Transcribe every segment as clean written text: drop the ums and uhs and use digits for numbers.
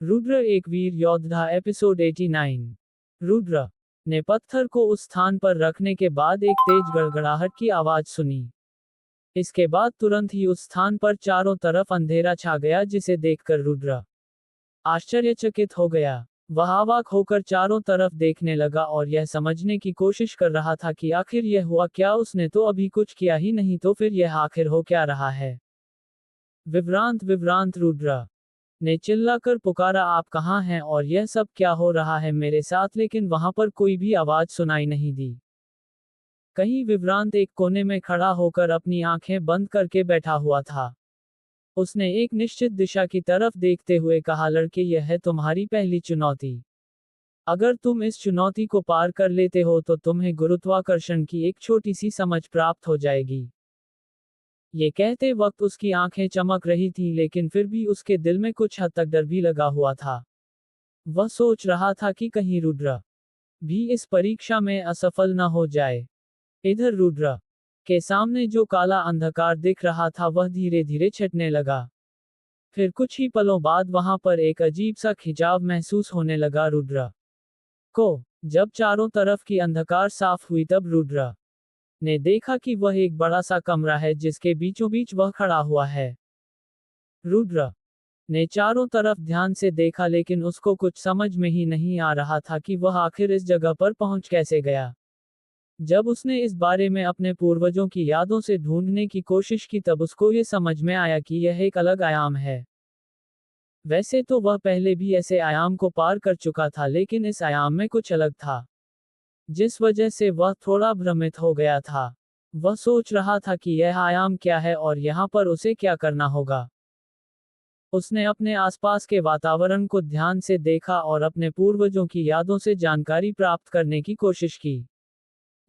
रुद्र एक वीर योद्धा एपिसोड 89। रुद्र ने पत्थर को उस स्थान पर रखने के बाद एक तेज गड़गड़ाहट की आवाज सुनी। इसके बाद तुरंत ही उस स्थान पर चारों तरफ अंधेरा छा गया, जिसे देखकर रुद्र आश्चर्यचकित हो गया। वह अवाक होकर चारों तरफ देखने लगा और यह समझने की कोशिश कर रहा था कि आखिर यह हुआ क्या। उसने तो अभी कुछ किया ही नहीं, तो फिर यह आखिर हो क्या रहा है। विभ्रांत विभ्रांत रुद्र ने चिल्लाकर पुकारा, आप कहाँ हैं और यह सब क्या हो रहा है मेरे साथ। लेकिन वहां पर कोई भी आवाज सुनाई नहीं दी। कहीं विभ्रांत एक कोने में खड़ा होकर अपनी आंखें बंद करके बैठा हुआ था। उसने एक निश्चित दिशा की तरफ देखते हुए कहा, लड़के, यह है तुम्हारी पहली चुनौती। अगर तुम इस चुनौती को पार कर लेते हो तो तुम्हें गुरुत्वाकर्षण की एक छोटी सी समझ प्राप्त हो जाएगी। ये कहते वक्त उसकी आंखें चमक रही थीं, लेकिन फिर भी उसके दिल में कुछ हद तक डर भी लगा हुआ था। वह सोच रहा था कि कहीं रुद्र भी इस परीक्षा में असफल न हो जाए। इधर रुद्र के सामने जो काला अंधकार दिख रहा था वह धीरे धीरे छटने लगा। फिर कुछ ही पलों बाद वहां पर एक अजीब सा खिंचाव महसूस होने लगा रुद्र को। जब चारों तरफ की अंधकार साफ हुई तब रुद्र ने देखा कि वह एक बड़ा सा कमरा है, जिसके बीचों बीच वह खड़ा हुआ है। रुद्र ने चारों तरफ ध्यान से देखा, लेकिन उसको कुछ समझ में ही नहीं आ रहा था कि वह आखिर इस जगह पर पहुंच कैसे गया। जब उसने इस बारे में अपने पूर्वजों की यादों से ढूंढने की कोशिश की तब उसको ये समझ में आया कि यह एक अलग आयाम है। वैसे तो वह पहले भी ऐसे आयाम को पार कर चुका था, लेकिन इस आयाम में कुछ अलग था, जिस वजह से वह थोड़ा भ्रमित हो गया था। वह सोच रहा था कि यह आयाम क्या है और यहाँ पर उसे क्या करना होगा। उसने अपने आसपास के वातावरण को ध्यान से देखा और अपने पूर्वजों की यादों से जानकारी प्राप्त करने की कोशिश की,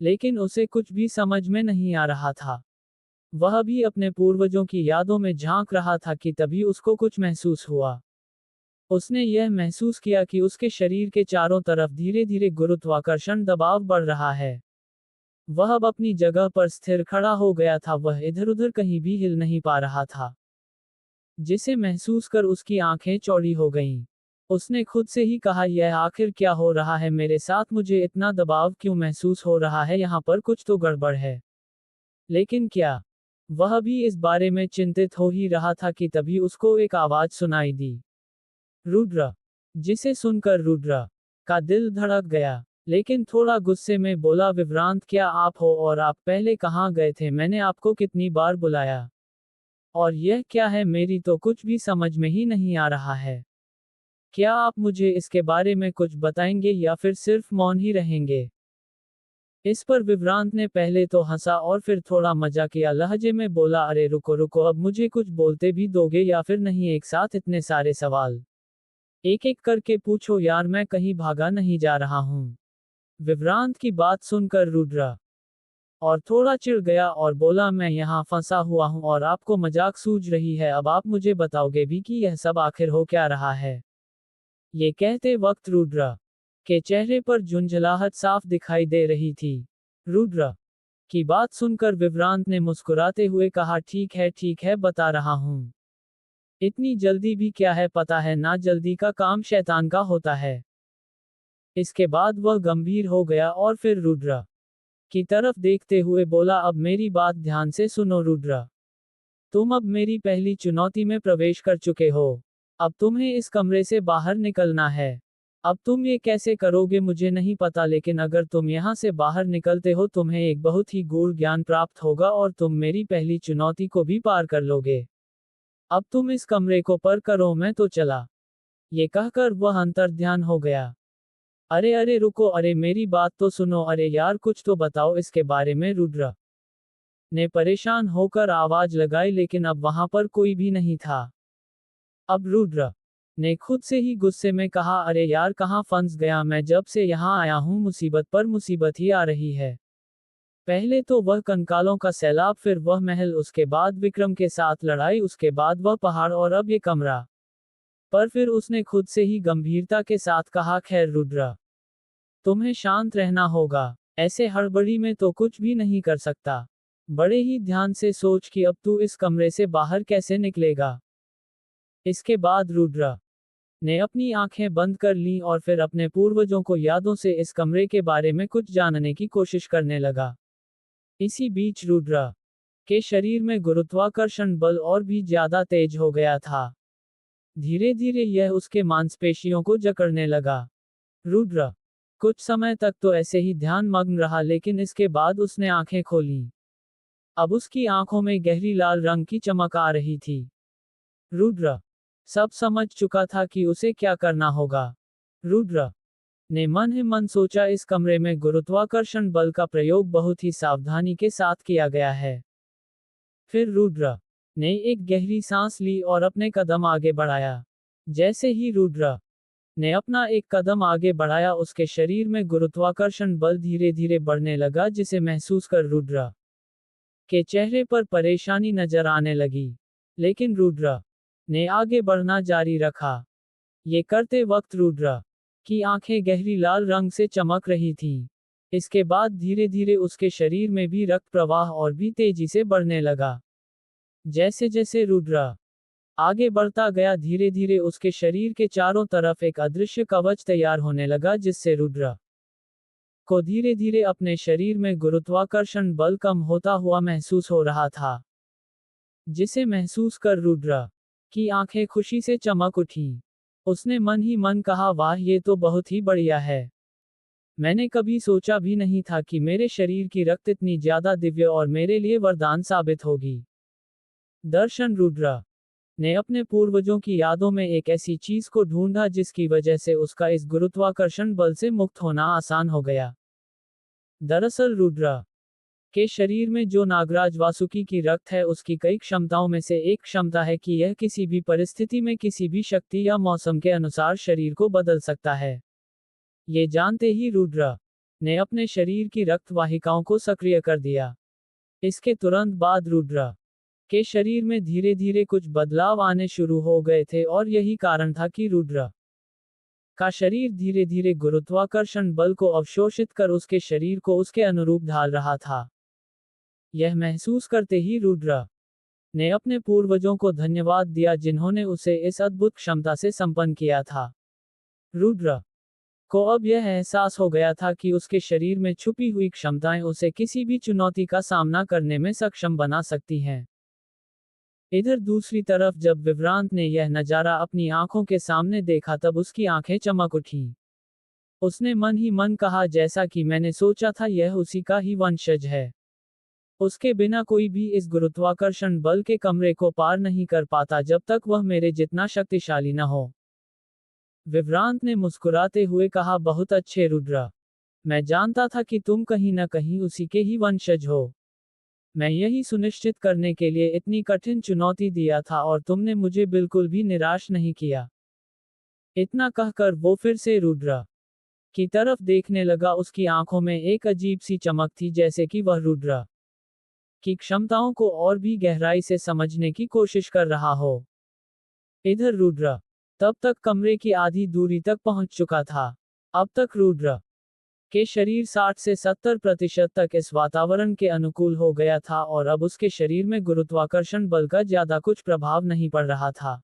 लेकिन उसे कुछ भी समझ में नहीं आ रहा था। वह भी अपने पूर्वजों की यादों में झांक रहा था कि तभी उसको कुछ महसूस हुआ। उसने यह महसूस किया कि उसके शरीर के चारों तरफ धीरे धीरे गुरुत्वाकर्षण दबाव बढ़ रहा है। वह अब अपनी जगह पर स्थिर खड़ा हो गया था, वह इधर उधर कहीं भी हिल नहीं पा रहा था, जिसे महसूस कर उसकी आंखें चौड़ी हो गईं। उसने खुद से ही कहा, यह आखिर क्या हो रहा है मेरे साथ, मुझे इतना दबाव क्यों महसूस हो रहा है, यहाँ पर कुछ तो गड़बड़ है। लेकिन क्या? वह भी इस बारे में चिंतित हो ही रहा था कि तभी उसको एक आवाज सुनाई दी, रुद्र। जिसे सुनकर रुद्र का दिल धड़क गया, लेकिन थोड़ा गुस्से में बोला, विभ्रांत क्या आप हो और आप पहले कहाँ गए थे, मैंने आपको कितनी बार बुलाया। और यह क्या है, मेरी तो कुछ भी समझ में ही नहीं आ रहा है। क्या आप मुझे इसके बारे में कुछ बताएंगे या फिर सिर्फ मौन ही रहेंगे। इस पर विभ्रांत ने पहले तो हंसा और फिर थोड़ा मजाकिया लहजे में बोला, अरे रुको रुको, अब मुझे कुछ बोलते भी दोगे या फिर नहीं, एक साथ इतने सारे सवाल एक एक करके पूछो यार, मैं कहीं भागा नहीं जा रहा हूँ। विभ्रांत की बात सुनकर रुद्र और थोड़ा चिढ़ गया और बोला, मैं यहाँ फंसा हुआ हूँ और आपको मजाक सूझ रही है, अब आप मुझे बताओगे भी कि यह सब आखिर हो क्या रहा है। ये कहते वक्त रुद्र के चेहरे पर झुंझलाहट साफ दिखाई दे रही थी। रुद्र की बात सुनकर विभ्रांत ने मुस्कुराते हुए कहा, ठीक है बता रहा हूँ। इतनी जल्दी भी क्या है, पता है ना, जल्दी का काम शैतान का होता है। इसके बाद वह गंभीर हो गया और फिर रुद्र की तरफ देखते हुए बोला, अब मेरी बात ध्यान से सुनो रुद्र। तुम अब मेरी पहली चुनौती में प्रवेश कर चुके हो। अब तुम्हें इस कमरे से बाहर निकलना है। अब तुम ये कैसे करोगे मुझे नहीं पता, लेकिन अगर तुम यहाँ से बाहर निकलते हो तुम्हें एक बहुत ही गूढ़ ज्ञान प्राप्त होगा और तुम मेरी पहली चुनौती को भी पार कर लोगे। अब तुम इस कमरे को पार करो, मैं तो चला। ये कहकर वह अंतर्ध्यान हो गया। अरे अरे रुको, अरे मेरी बात तो सुनो, अरे यार कुछ तो बताओ इसके बारे में, रुद्र ने परेशान होकर आवाज लगाई, लेकिन अब वहां पर कोई भी नहीं था। अब रुद्र ने खुद से ही गुस्से में कहा, अरे यार कहाँ फंस गया मैं, जब से यहाँ आया हूँ मुसीबत पर मुसीबत ही आ रही है। पहले तो वह कंकालों का सैलाब, फिर वह महल, उसके बाद विक्रम के साथ लड़ाई, उसके बाद वह पहाड़ और अब ये कमरा। पर फिर उसने खुद से ही गंभीरता के साथ कहा, खैर रुद्र, तुम्हें शांत रहना होगा, ऐसे हड़बड़ी में तो कुछ भी नहीं कर सकता। बड़े ही ध्यान से सोच कि अब तू इस कमरे से बाहर कैसे निकलेगा। इसके बाद रुद्र ने अपनी आंखें बंद कर लीं और फिर अपने पूर्वजों को यादों से इस कमरे के बारे में कुछ जानने की कोशिश करने लगा। इसी बीच रुद्र के शरीर में गुरुत्वाकर्षण बल और भी ज्यादा तेज हो गया था। धीरे धीरे यह उसके मांसपेशियों को जकड़ने लगा। रुद्र कुछ समय तक तो ऐसे ही ध्यान मग्न रहा, लेकिन इसके बाद उसने आंखें खोलीं। अब उसकी आंखों में गहरी लाल रंग की चमक आ रही थी। रुद्र सब समझ चुका था कि उसे क्या करना होगा। रुद्र ने मन ही मन सोचा, इस कमरे में गुरुत्वाकर्षण बल का प्रयोग बहुत ही सावधानी के साथ किया गया है। फिर रुद्र ने एक गहरी सांस ली और अपने कदम आगे बढ़ाया। जैसे ही रुद्र ने अपना एक कदम आगे बढ़ाया, उसके शरीर में गुरुत्वाकर्षण बल धीरे धीरे बढ़ने लगा, जिसे महसूस कर रुद्र के चेहरे पर परेशानी नजर आने लगी। लेकिन रुद्र ने आगे बढ़ना जारी रखा। ये करते वक्त रुद्र की आंखें गहरी लाल रंग से चमक रही थीं। इसके बाद धीरे धीरे उसके शरीर में भी रक्त प्रवाह और भी तेजी से बढ़ने लगा। जैसे जैसे रुद्र आगे बढ़ता गया, धीरे धीरे उसके शरीर के चारों तरफ एक अदृश्य कवच तैयार होने लगा, जिससे रुद्र को धीरे धीरे अपने शरीर में गुरुत्वाकर्षण बल कम होता हुआ महसूस हो रहा था। जिसे महसूस कर रुद्र की आंखें खुशी से चमक उठी। उसने मन ही मन कहा, वाह, ये तो बहुत ही बढ़िया है। मैंने कभी सोचा भी नहीं था कि मेरे शरीर की रक्त इतनी ज्यादा दिव्य और मेरे लिए वरदान साबित होगी। दर्शन रुद्र ने अपने पूर्वजों की यादों में एक ऐसी चीज को ढूंढा जिसकी वजह से उसका इस गुरुत्वाकर्षण बल से मुक्त होना आसान हो गया। दरअसल रुद्र के शरीर में जो नागराज वासुकी की रक्त है, उसकी कई क्षमताओं में से एक क्षमता है कि यह किसी भी परिस्थिति में किसी भी शक्ति या मौसम के अनुसार शरीर को बदल सकता है। ये जानते ही रुद्र ने अपने शरीर की रक्त वाहिकाओं को सक्रिय कर दिया। इसके तुरंत बाद रुद्र के शरीर में धीरे धीरे कुछ बदलाव आने शुरू हो गए थे, और यही कारण था कि रुद्र का शरीर धीरे धीरे गुरुत्वाकर्षण बल को अवशोषित कर उसके शरीर को उसके अनुरूप ढाल रहा था। यह महसूस करते ही रुद्र ने अपने पूर्वजों को धन्यवाद दिया, जिन्होंने उसे इस अद्भुत क्षमता से संपन्न किया था। रुद्र को अब यह एहसास हो गया था कि उसके शरीर में छुपी हुई क्षमताएं उसे किसी भी चुनौती का सामना करने में सक्षम बना सकती हैं। इधर दूसरी तरफ जब विभ्रांत ने यह नजारा अपनी आंखों के सामने देखा, तब उसकी आंखें चमक उठीं। उसने मन ही मन कहा, जैसा कि मैंने सोचा था, यह उसी का ही वंशज है। उसके बिना कोई भी इस गुरुत्वाकर्षण बल के कमरे को पार नहीं कर पाता जब तक वह मेरे जितना शक्तिशाली न हो। विभ्रांत ने मुस्कुराते हुए कहा, बहुत अच्छे रुद्र, मैं जानता था कि तुम कहीं न कहीं उसी के ही वंशज हो। मैं यही सुनिश्चित करने के लिए इतनी कठिन चुनौती दिया था, और तुमने मुझे बिल्कुल भी निराश नहीं किया। इतना कहकर वो फिर से रुद्र की तरफ देखने लगा। उसकी आंखों में एक अजीब सी चमक थी, जैसे कि वह रुद्र की क्षमताओं को और भी गहराई से समझने की कोशिश कर रहा हो। इधर रुद्र तब तक कमरे की आधी दूरी तक पहुंच चुका था। अब तक रुद्र के शरीर 60 से 70% तक इस वातावरण के अनुकूल हो गया था, और अब उसके शरीर में गुरुत्वाकर्षण बल का ज्यादा कुछ प्रभाव नहीं पड़ रहा था।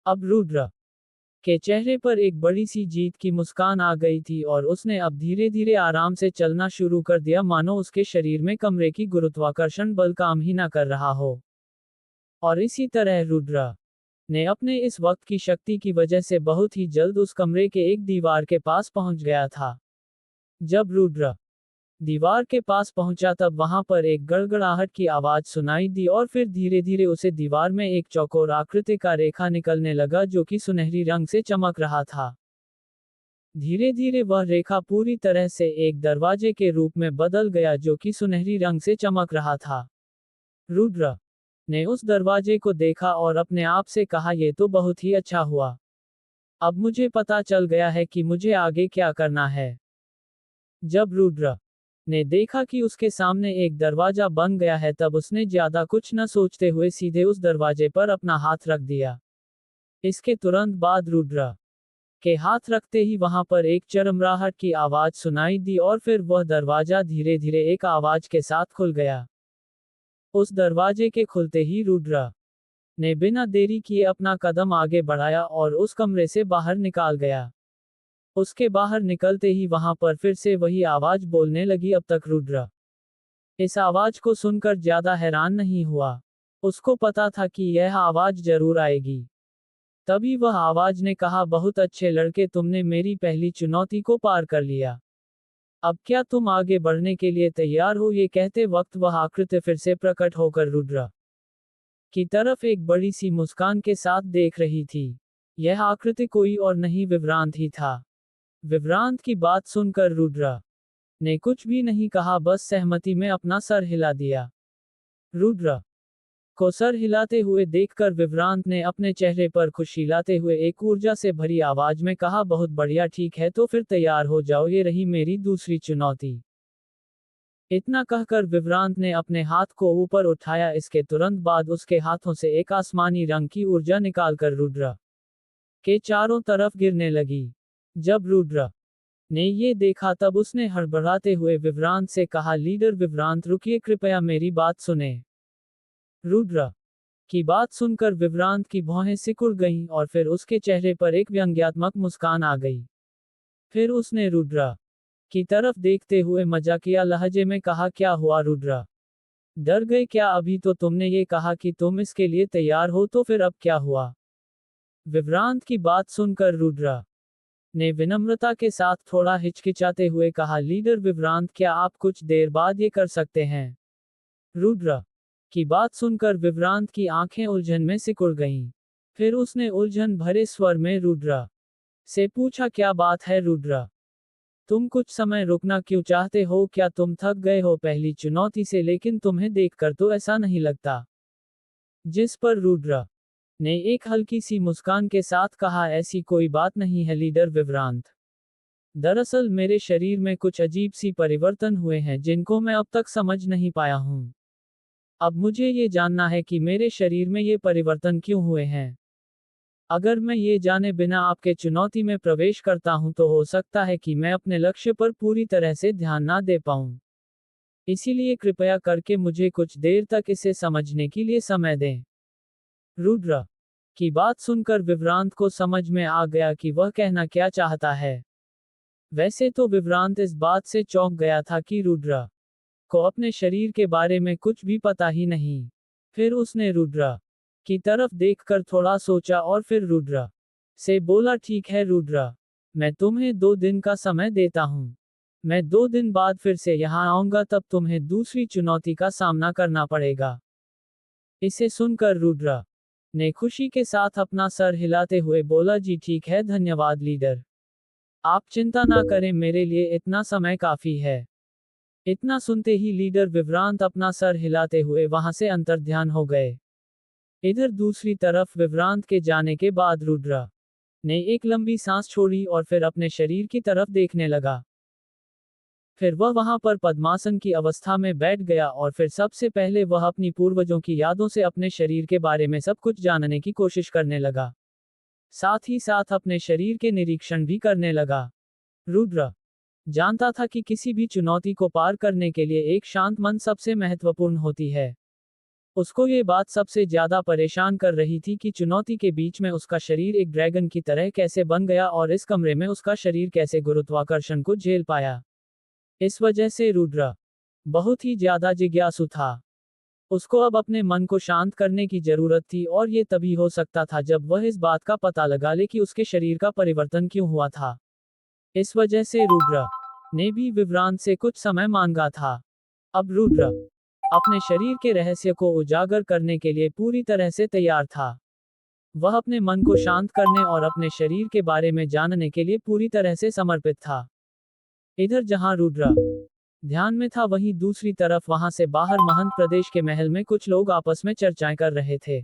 अब रुद्र के चेहरे पर एक बड़ी सी जीत की मुस्कान आ गई थी, और उसने अब धीरे धीरे आराम से चलना शुरू कर दिया, मानो उसके शरीर में कमरे की गुरुत्वाकर्षण बल काम ही ना कर रहा हो। और इसी तरह रुद्र ने अपने इस वक्त की शक्ति की वजह से बहुत ही जल्द उस कमरे के एक दीवार के पास पहुंच गया था। जब रुद्र दीवार के पास पहुंचा, तब वहां पर एक गड़गड़ाहट की आवाज सुनाई दी, और फिर धीरे धीरे उसे दीवार में एक चौकोर आकृति का रेखा निकलने लगा, जो कि सुनहरी रंग से चमक रहा था। धीरे धीरे वह रेखा पूरी तरह से एक दरवाजे के रूप में बदल गया, जो कि सुनहरी रंग से चमक रहा था। रुद्र ने उस दरवाजे को देखा और अपने आप से कहा, यह तो बहुत ही अच्छा हुआ। अब मुझे पता चल गया है कि मुझे आगे क्या करना है। जब रुद्र ने देखा कि उसके सामने एक दरवाजा बन गया है, तब उसने ज्यादा कुछ न सोचते हुए सीधे उस दरवाजे पर अपना हाथ रख दिया। इसके तुरंत बाद रुद्र के हाथ रखते ही वहां पर एक चरमराहट की आवाज सुनाई दी, और फिर वह दरवाजा धीरे धीरे एक आवाज के साथ खुल गया। उस दरवाजे के खुलते ही रुद्र ने बिना देरी किए अपना कदम आगे बढ़ाया और उस कमरे से बाहर निकाल गया। उसके बाहर निकलते ही वहां पर फिर से वही आवाज बोलने लगी, अब तक रुद्र इस आवाज को सुनकर ज्यादा हैरान नहीं हुआ। उसको पता था कि यह आवाज जरूर आएगी। तभी वह आवाज ने कहा, बहुत अच्छे लड़के, तुमने मेरी पहली चुनौती को पार कर लिया। अब क्या तुम आगे बढ़ने के लिए तैयार हो? ये कहते वक्त वह आकृति फिर से प्रकट होकर रुद्र की तरफ एक बड़ी सी मुस्कान के साथ देख रही थी। यह आकृति कोई और नहीं, विभ्रांत ही था। विभ्रांत की बात सुनकर रुद्र ने कुछ भी नहीं कहा, बस सहमति में अपना सर हिला दिया। रुद्र को सर हिलाते हुए देखकर विभ्रांत ने अपने चेहरे पर खुशी लाते हुए एक ऊर्जा से भरी आवाज में कहा, बहुत बढ़िया, ठीक है तो फिर तैयार हो जाओ, ये रही मेरी दूसरी चुनौती। इतना कहकर विभ्रांत ने अपने हाथ को ऊपर उठाया। इसके तुरंत बाद उसके हाथों से एक आसमानी रंग की ऊर्जा निकालकर रुद्र के चारों तरफ गिरने लगी। जब रुद्र ने ये देखा तब उसने हड़बड़ाते हुए विभ्रांत से कहा, लीडर विभ्रांत, रुकिए, कृपया मेरी बात सुने। रुद्र की बात सुनकर विभ्रांत की भौहें सिकुड़ गईं और फिर उसके चेहरे पर एक व्यंग्यात्मक मुस्कान आ गई। फिर उसने रुद्र की तरफ देखते हुए मजाकिया लहजे में कहा, क्या हुआ रुद्र, डर गए क्या? अभी तो तुमने ये कहा कि तुम इसके लिए तैयार हो, तो फिर अब क्या हुआ? विभ्रांत की बात सुनकर रुद्र ने विनम्रता के साथ थोड़ा हिचकिचाते हुए कहा, लीडर विभ्रांत, क्या आप कुछ देर बाद ये कर सकते हैं? रुद्र की बात सुनकर विभ्रांत की आंखें उलझन में सिकुड़ गईं। फिर उसने उलझन भरे स्वर में रुद्र से पूछा, क्या बात है रुद्र, तुम कुछ समय रुकना क्यों चाहते हो? क्या तुम थक गए हो पहली चुनौती से? लेकिन तुम्हें देखकर तो ऐसा नहीं लगता। जिस पर रुद्र ने एक हल्की सी मुस्कान के साथ कहा, ऐसी कोई बात नहीं है लीडर विभ्रांत। दरअसल मेरे शरीर में कुछ अजीब सी परिवर्तन हुए हैं जिनको मैं अब तक समझ नहीं पाया हूं। अब मुझे ये जानना है कि मेरे शरीर में ये परिवर्तन क्यों हुए हैं। अगर मैं ये जाने बिना आपके चुनौती में प्रवेश करता हूं तो हो सकता है कि मैं अपने लक्ष्य पर पूरी तरह से ध्यान ना दे पाऊं। इसीलिए कृपया करके मुझे कुछ देर तक इसे समझने के लिए समय दें। रुद्र की बात सुनकर विभ्रांत को समझ में आ गया कि वह कहना क्या चाहता है। वैसे तो विभ्रांत इस बात से चौंक गया था कि रुद्र को अपने शरीर के बारे में कुछ भी पता ही नहीं। फिर उसने रुद्र की तरफ देखकर थोड़ा सोचा और फिर रुद्र से बोला, ठीक है रुद्र, मैं तुम्हें 2 दिन का समय देता हूं। मैं 2 दिन बाद फिर से यहां आऊंगा, तब तुम्हें दूसरी चुनौती का सामना करना पड़ेगा। इसे सुनकर रुद्र ने खुशी के साथ अपना सर हिलाते हुए बोला, जी ठीक है, धन्यवाद लीडर। आप चिंता ना करें, मेरे लिए इतना समय काफी है। इतना सुनते ही लीडर विभ्रांत अपना सर हिलाते हुए वहां से अंतर्ध्यान हो गए। इधर दूसरी तरफ विभ्रांत के जाने के बाद रुद्र ने एक लंबी सांस छोड़ी और फिर अपने शरीर की तरफ देखने लगा। फिर वह वहां पर पद्मासन की अवस्था में बैठ गया और फिर सबसे पहले वह अपनी पूर्वजों की यादों से अपने शरीर के बारे में सब कुछ जानने की कोशिश करने लगा। साथ ही साथ अपने शरीर के निरीक्षण भी करने लगा। रुद्र जानता था कि किसी भी चुनौती को पार करने के लिए एक शांत मन सबसे महत्वपूर्ण होती है। उसको ये बात सबसे ज्यादा परेशान कर रही थी कि चुनौती के बीच में उसका शरीर एक ड्रैगन की तरह कैसे बन गया और इस कमरे में उसका शरीर कैसे गुरुत्वाकर्षण को झेल पाया। इस वजह से रुद्र बहुत ही ज्यादा जिज्ञासु था। उसको अब अपने मन को शांत करने की जरूरत थी और ये तभी हो सकता था जब वह इस बात का पता लगा ले कि उसके शरीर का परिवर्तन क्यों हुआ था। इस वजह से रुद्र ने भी विभ्रांत से कुछ समय मांगा था। अब रुद्र अपने शरीर के रहस्य को उजागर करने के लिए पूरी तरह से तैयार था। वह अपने मन को शांत करने और अपने शरीर के बारे में जानने के लिए पूरी तरह से समर्पित था। इधर जहां रुद्र ध्यान में था, वहीं दूसरी तरफ वहां से बाहर महंत प्रदेश के महल में कुछ लोग आपस में चर्चाएं कर रहे थे।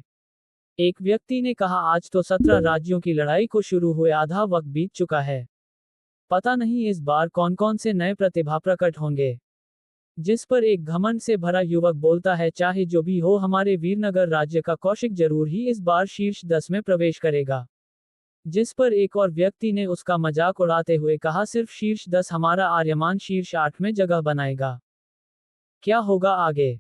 एक व्यक्ति ने कहा, आज तो 17 राज्यों की लड़ाई को शुरू हुए आधा वक्त बीत चुका है। पता नहीं इस बार कौन कौन से नए प्रतिभा प्रकट होंगे। जिस पर एक घमंड से भरा युवक बोलता है, चाहे जो भी हो, हमारे वीरनगर राज्य का कौशिक जरूर ही इस बार शीर्ष 10 में प्रवेश करेगा। जिस पर एक और व्यक्ति ने उसका मजाक उड़ाते हुए कहा, सिर्फ शीर्ष 10, हमारा आर्यमान शीर्ष 8 में जगह बनाएगा। क्या होगा आगे?